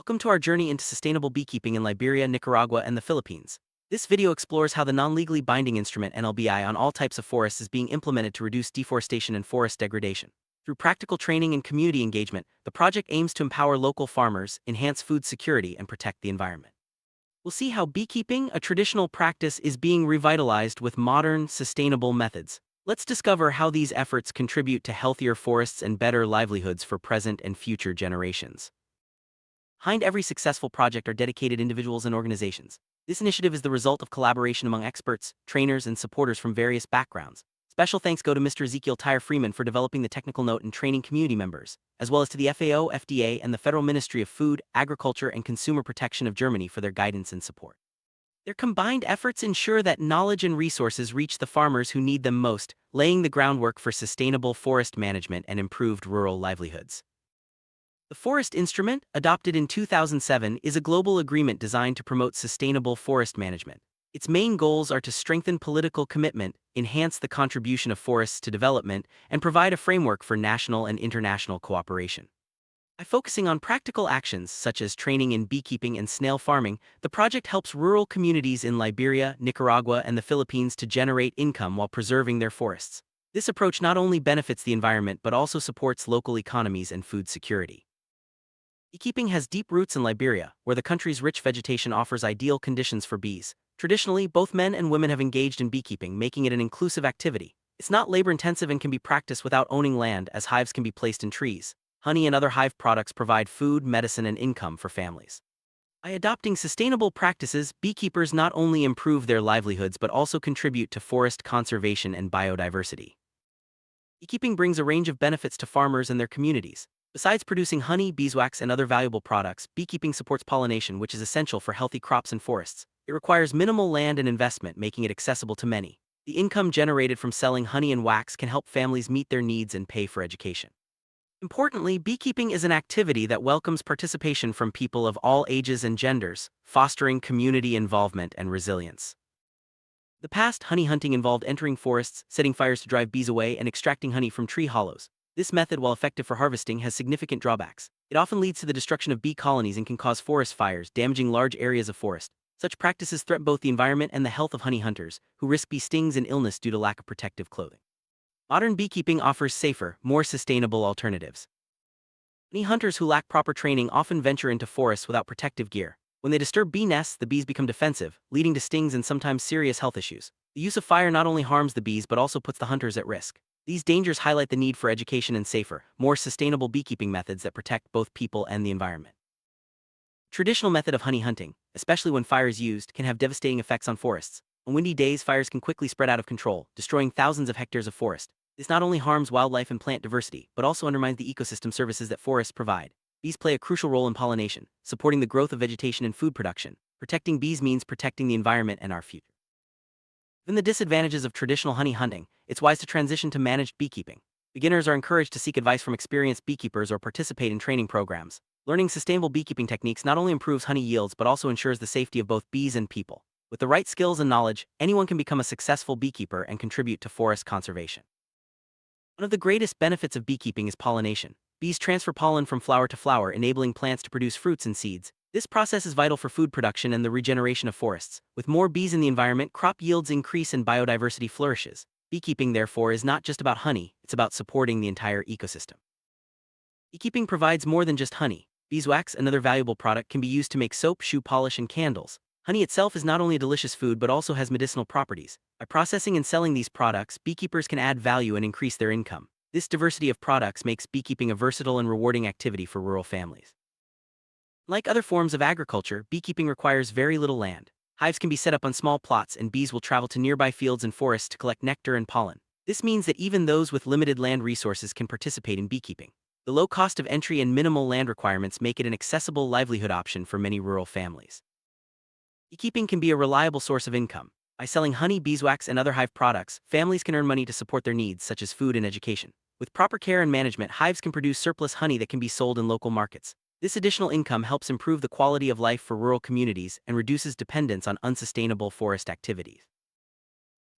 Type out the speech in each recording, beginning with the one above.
Welcome to our journey into sustainable beekeeping in Liberia, Nicaragua, and the Philippines. This video explores how the non-legally binding instrument NLBI on all types of forests is being implemented to reduce deforestation and forest degradation. Through practical training and community engagement, the project aims to empower local farmers, enhance food security, and protect the environment. We'll see how beekeeping, a traditional practice, is being revitalized with modern, sustainable methods. Let's discover how these efforts contribute to healthier forests and better livelihoods for present and future generations. Behind every successful project are dedicated individuals and organizations. This initiative is the result of collaboration among experts, trainers, and supporters from various backgrounds. Special thanks go to Mr. Ezekiel Tyre Freeman for developing the technical note and training community members, as well as to the FAO, FDA, and the Federal Ministry of Food, Agriculture, and Consumer Protection of Germany for their guidance and support. Their combined efforts ensure that knowledge and resources reach the farmers who need them most, laying the groundwork for sustainable forest management and improved rural livelihoods. The Forest Instrument, adopted in 2007, is a global agreement designed to promote sustainable forest management. Its main goals are to strengthen political commitment, enhance the contribution of forests to development, and provide a framework for national and international cooperation. By focusing on practical actions such as training in beekeeping and snail farming, the project helps rural communities in Liberia, Nicaragua, and the Philippines to generate income while preserving their forests. This approach not only benefits the environment but also supports local economies and food security. Beekeeping has deep roots in Liberia, where the country's rich vegetation offers ideal conditions for bees. Traditionally, both men and women have engaged in beekeeping, making it an inclusive activity. It's not labor-intensive and can be practiced without owning land, as hives can be placed in trees. Honey and other hive products provide food, medicine, and income for families. By adopting sustainable practices, beekeepers not only improve their livelihoods but also contribute to forest conservation and biodiversity. Beekeeping brings a range of benefits to farmers and their communities. Besides producing honey, beeswax, and other valuable products, beekeeping supports pollination, which is essential for healthy crops and forests. It requires minimal land and investment, making it accessible to many. The income generated from selling honey and wax can help families meet their needs and pay for education. Importantly, beekeeping is an activity that welcomes participation from people of all ages and genders, fostering community involvement and resilience. The past honey hunting involved entering forests, setting fires to drive bees away, and extracting honey from tree hollows. This method, while effective for harvesting, has significant drawbacks. It often leads to the destruction of bee colonies and can cause forest fires, damaging large areas of forest. Such practices threaten both the environment and the health of honey hunters, who risk bee stings and illness due to lack of protective clothing. Modern beekeeping offers safer, more sustainable alternatives. Honey hunters who lack proper training often venture into forests without protective gear. When they disturb bee nests, the bees become defensive, leading to stings and sometimes serious health issues. The use of fire not only harms the bees but also puts the hunters at risk. These dangers highlight the need for education and safer, more sustainable beekeeping methods that protect both people and the environment. Traditional method of honey hunting, especially when fire is used, can have devastating effects on forests. On windy days, fires can quickly spread out of control, destroying thousands of hectares of forest. This not only harms wildlife and plant diversity, but also undermines the ecosystem services that forests provide. Bees play a crucial role in pollination, supporting the growth of vegetation and food production. Protecting bees means protecting the environment and our future. Given the disadvantages of traditional honey hunting, it's wise to transition to managed beekeeping. Beginners are encouraged to seek advice from experienced beekeepers or participate in training programs. Learning sustainable beekeeping techniques not only improves honey yields but also ensures the safety of both bees and people. With the right skills and knowledge, anyone can become a successful beekeeper and contribute to forest conservation. One of the greatest benefits of beekeeping is pollination. Bees transfer pollen from flower to flower, enabling plants to produce fruits and seeds. This process is vital for food production and the regeneration of forests. With more bees in the environment, crop yields increase and biodiversity flourishes. Beekeeping, therefore, is not just about honey, it's about supporting the entire ecosystem. Beekeeping provides more than just honey. Beeswax, another valuable product, can be used to make soap, shoe polish, and candles. Honey itself is not only a delicious food but also has medicinal properties. By processing and selling these products, beekeepers can add value and increase their income. This diversity of products makes beekeeping a versatile and rewarding activity for rural families. Like other forms of agriculture, beekeeping requires very little land. Hives can be set up on small plots, and bees will travel to nearby fields and forests to collect nectar and pollen. This means that even those with limited land resources can participate in beekeeping. The low cost of entry and minimal land requirements make it an accessible livelihood option for many rural families. Beekeeping can be a reliable source of income. By selling honey, beeswax, and other hive products, families can earn money to support their needs such as food and education. With proper care and management, hives can produce surplus honey that can be sold in local markets. This additional income helps improve the quality of life for rural communities and reduces dependence on unsustainable forest activities.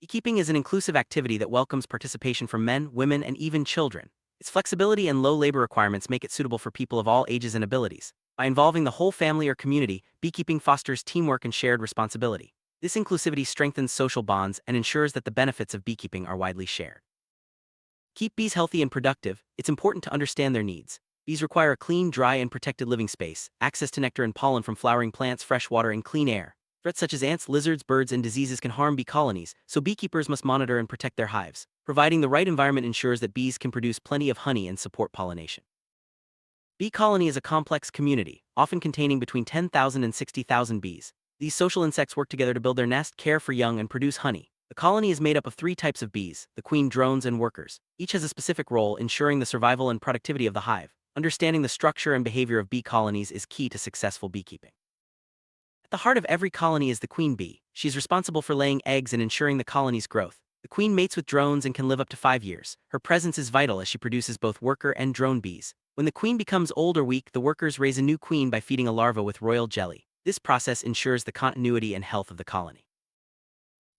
Beekeeping is an inclusive activity that welcomes participation from men, women, and even children. Its flexibility and low labor requirements make it suitable for people of all ages and abilities. By involving the whole family or community, beekeeping fosters teamwork and shared responsibility. This inclusivity strengthens social bonds and ensures that the benefits of beekeeping are widely shared. Keep bees healthy and productive, it's important to understand their needs. Bees require a clean, dry, and protected living space, access to nectar and pollen from flowering plants, fresh water, and clean air. Threats such as ants, lizards, birds, and diseases can harm bee colonies, so beekeepers must monitor and protect their hives. Providing the right environment ensures that bees can produce plenty of honey and support pollination. Bee colony is a complex community, often containing between 10,000 and 60,000 bees. These social insects work together to build their nest, care for young, and produce honey. The colony is made up of three types of bees: the queen, drones, and workers. Each has a specific role, ensuring the survival and productivity of the hive. Understanding the structure and behavior of bee colonies is key to successful beekeeping. At the heart of every colony is the queen bee. She is responsible for laying eggs and ensuring the colony's growth. The queen mates with drones and can live up to 5 years. Her presence is vital as she produces both worker and drone bees. When the queen becomes old or weak, the workers raise a new queen by feeding a larva with royal jelly. This process ensures the continuity and health of the colony.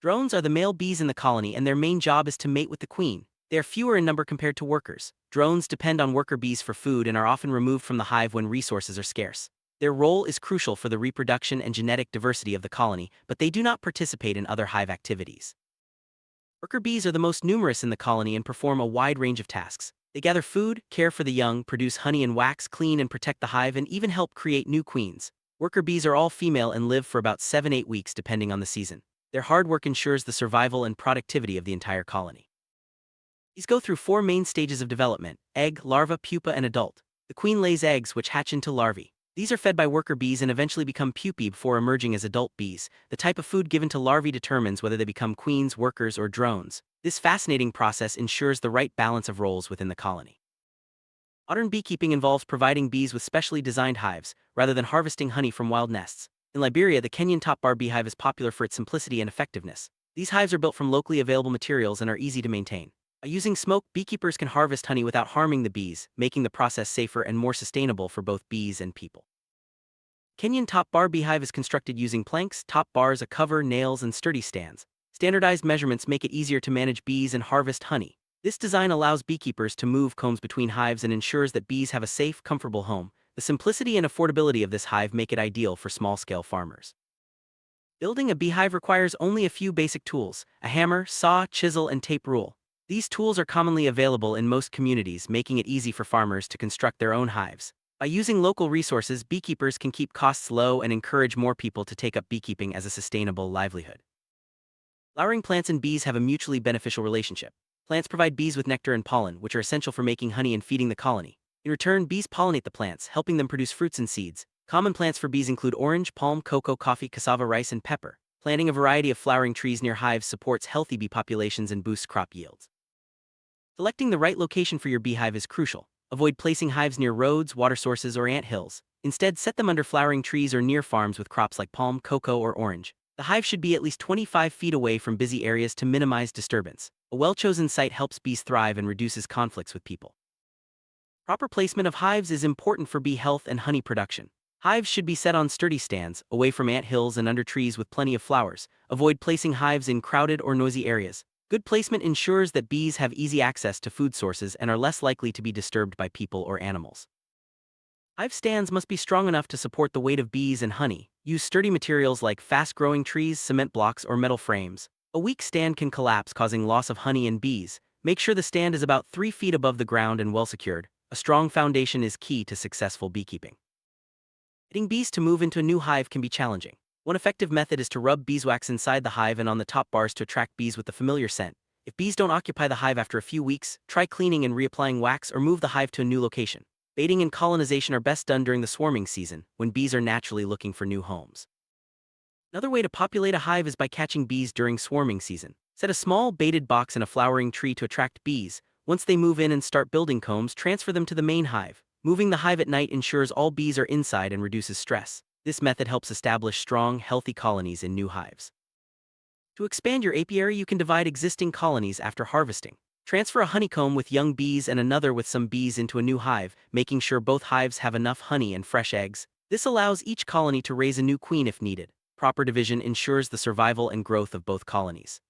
Drones are the male bees in the colony, and their main job is to mate with the queen. They are fewer in number compared to workers. Drones depend on worker bees for food and are often removed from the hive when resources are scarce. Their role is crucial for the reproduction and genetic diversity of the colony, but they do not participate in other hive activities. Worker bees are the most numerous in the colony and perform a wide range of tasks. They gather food, care for the young, produce honey and wax, clean and protect the hive, and even help create new queens. Worker bees are all female and live for about 7-8 weeks depending on the season. Their hard work ensures the survival and productivity of the entire colony. Bees go through 4 main stages of development: egg, larva, pupa, and adult. The queen lays eggs which hatch into larvae. These are fed by worker bees and eventually become pupae before emerging as adult bees. The type of food given to larvae determines whether they become queens, workers, or drones. This fascinating process ensures the right balance of roles within the colony. Modern beekeeping involves providing bees with specially designed hives, rather than harvesting honey from wild nests. In Liberia, the Kenyan top bar beehive is popular for its simplicity and effectiveness. These hives are built from locally available materials and are easy to maintain. By using smoke, beekeepers can harvest honey without harming the bees, making the process safer and more sustainable for both bees and people. Kenyan top bar beehive is constructed using planks, top bars, a cover, nails, and sturdy stands. Standardized measurements make it easier to manage bees and harvest honey. This design allows beekeepers to move combs between hives and ensures that bees have a safe, comfortable home. The simplicity and affordability of this hive make it ideal for small-scale farmers. Building a beehive requires only a few basic tools: a hammer, saw, chisel, and tape rule. These tools are commonly available in most communities, making it easy for farmers to construct their own hives. By using local resources, beekeepers can keep costs low and encourage more people to take up beekeeping as a sustainable livelihood. Flowering plants and bees have a mutually beneficial relationship. Plants provide bees with nectar and pollen, which are essential for making honey and feeding the colony. In return, bees pollinate the plants, helping them produce fruits and seeds. Common plants for bees include orange, palm, cocoa, coffee, cassava, rice, and pepper. Planting a variety of flowering trees near hives supports healthy bee populations and boosts crop yields. Selecting the right location for your beehive is crucial. Avoid placing hives near roads, water sources, or ant hills. Instead, set them under flowering trees or near farms with crops like palm, cocoa, or orange. The hive should be at least 25 feet away from busy areas to minimize disturbance. A well-chosen site helps bees thrive and reduces conflicts with people. Proper placement of hives is important for bee health and honey production. Hives should be set on sturdy stands, away from ant hills and under trees with plenty of flowers. Avoid placing hives in crowded or noisy areas. Good placement ensures that bees have easy access to food sources and are less likely to be disturbed by people or animals. Hive stands must be strong enough to support the weight of bees and honey. Use sturdy materials like fast-growing trees, cement blocks, or metal frames. A weak stand can collapse, causing loss of honey and bees. Make sure the stand is about 3 feet above the ground and well secured. A strong foundation is key to successful beekeeping. Getting bees to move into a new hive can be challenging. One effective method is to rub beeswax inside the hive and on the top bars to attract bees with a familiar scent. If bees don't occupy the hive after a few weeks, try cleaning and reapplying wax or move the hive to a new location. Baiting and colonization are best done during the swarming season, when bees are naturally looking for new homes. Another way to populate a hive is by catching bees during swarming season. Set a small baited box in a flowering tree to attract bees. Once they move in and start building combs, transfer them to the main hive. Moving the hive at night ensures all bees are inside and reduces stress. This method helps establish strong, healthy colonies in new hives. To expand your apiary, you can divide existing colonies after harvesting. Transfer a honeycomb with young bees and another with some bees into a new hive, making sure both hives have enough honey and fresh eggs. This allows each colony to raise a new queen if needed. Proper division ensures the survival and growth of both colonies.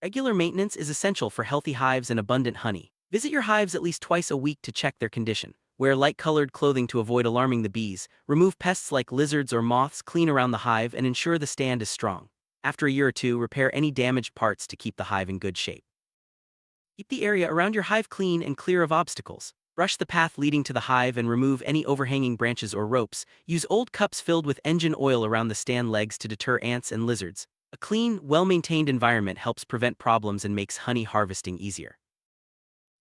Regular maintenance is essential for healthy hives and abundant honey. Visit your hives at least twice a week to check their condition. Wear light-colored clothing to avoid alarming the bees, remove pests like lizards or moths, clean around the hive, and ensure the stand is strong. After a year or two, repair any damaged parts to keep the hive in good shape. Keep the area around your hive clean and clear of obstacles. Brush the path leading to the hive and remove any overhanging branches or ropes. Use old cups filled with engine oil around the stand legs to deter ants and lizards. A clean, well-maintained environment helps prevent problems and makes honey harvesting easier.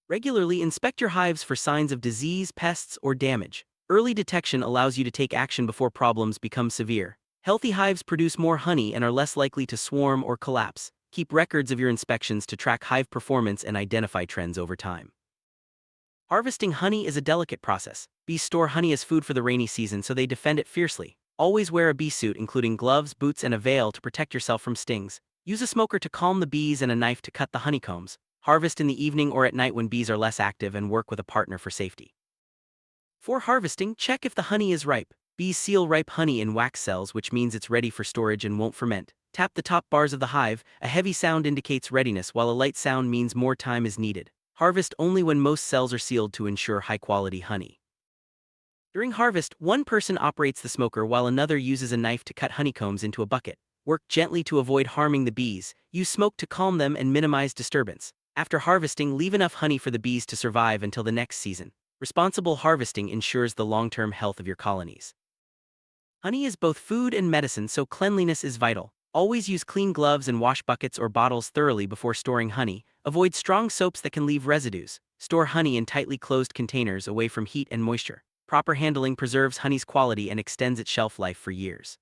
Regularly inspect your hives for signs of disease, pests, or damage. Early detection allows you to take action before problems become severe. Healthy hives produce more honey and are less likely to swarm or collapse. Keep records of your inspections to track hive performance and identify trends over time. Harvesting honey is a delicate process. Bees store honey as food for the rainy season, so they defend it fiercely. Always wear a bee suit, including gloves, boots, and a veil to protect yourself from stings. Use a smoker to calm the bees and a knife to cut the honeycombs. Harvest in the evening or at night when bees are less active, and work with a partner for safety. For harvesting, check if the honey is ripe. Bees seal ripe honey in wax cells, which means it's ready for storage and won't ferment. Tap the top bars of the hive. A heavy sound indicates readiness, while a light sound means more time is needed. Harvest only when most cells are sealed to ensure high-quality honey. During harvest, one person operates the smoker while another uses a knife to cut honeycombs into a bucket. Work gently to avoid harming the bees. Use smoke to calm them and minimize disturbance. After harvesting, leave enough honey for the bees to survive until the next season. Responsible harvesting ensures the long-term health of your colonies. Honey is both food and medicine, so cleanliness is vital. Always use clean gloves and wash buckets or bottles thoroughly before storing honey. Avoid strong soaps that can leave residues. Store honey in tightly closed containers away from heat and moisture. Proper handling preserves honey's quality and extends its shelf life for years.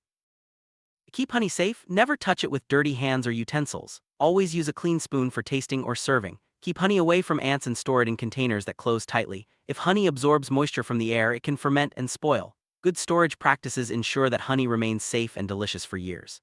To keep honey safe, never touch it with dirty hands or utensils. Always use a clean spoon for tasting or serving. Keep honey away from ants and store it in containers that close tightly. If honey absorbs moisture from the air, it can ferment and spoil. Good storage practices ensure that honey remains safe and delicious for years.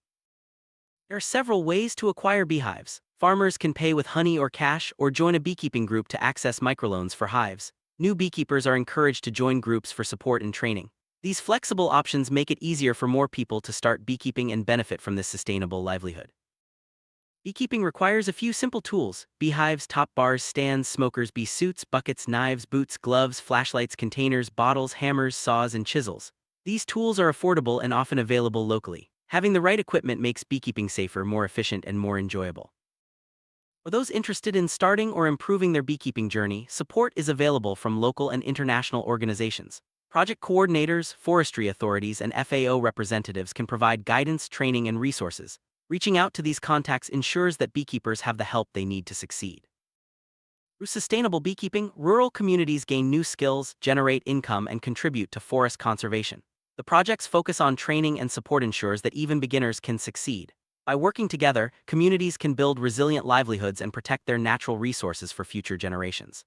There are several ways to acquire beehives. Farmers can pay with honey or cash, or join a beekeeping group to access microloans for hives. New beekeepers are encouraged to join groups for support and training. These flexible options make it easier for more people to start beekeeping and benefit from this sustainable livelihood. Beekeeping requires a few simple tools: beehives, top bars, stands, smokers, bee suits, buckets, knives, boots, gloves, flashlights, containers, bottles, hammers, saws, and chisels. These tools are affordable and often available locally. Having the right equipment makes beekeeping safer, more efficient, and more enjoyable. For those interested in starting or improving their beekeeping journey, support is available from local and international organizations. Project coordinators, forestry authorities, and FAO representatives can provide guidance, training, and resources. Reaching out to these contacts ensures that beekeepers have the help they need to succeed. Through sustainable beekeeping, rural communities gain new skills, generate income, and contribute to forest conservation. The project's focus on training and support ensures that even beginners can succeed. By working together, communities can build resilient livelihoods and protect their natural resources for future generations.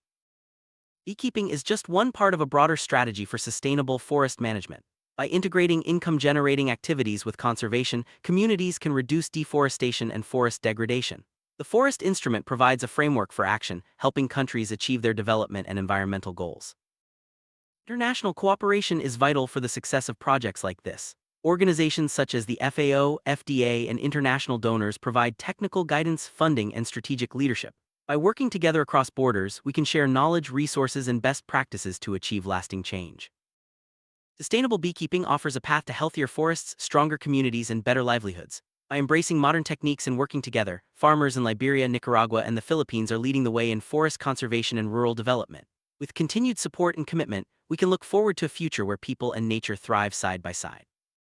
Beekeeping is just one part of a broader strategy for sustainable forest management. By integrating income-generating activities with conservation, communities can reduce deforestation and forest degradation. The Forest Instrument provides a framework for action, helping countries achieve their development and environmental goals. International cooperation is vital for the success of projects like this. Organizations such as the FAO, FDA, and international donors provide technical guidance, funding, and strategic leadership. By working together across borders, we can share knowledge, resources, and best practices to achieve lasting change. Sustainable beekeeping offers a path to healthier forests, stronger communities, and better livelihoods. By embracing modern techniques and working together, farmers in Liberia, Nicaragua, and the Philippines are leading the way in forest conservation and rural development. With continued support and commitment, we can look forward to a future where people and nature thrive side by side.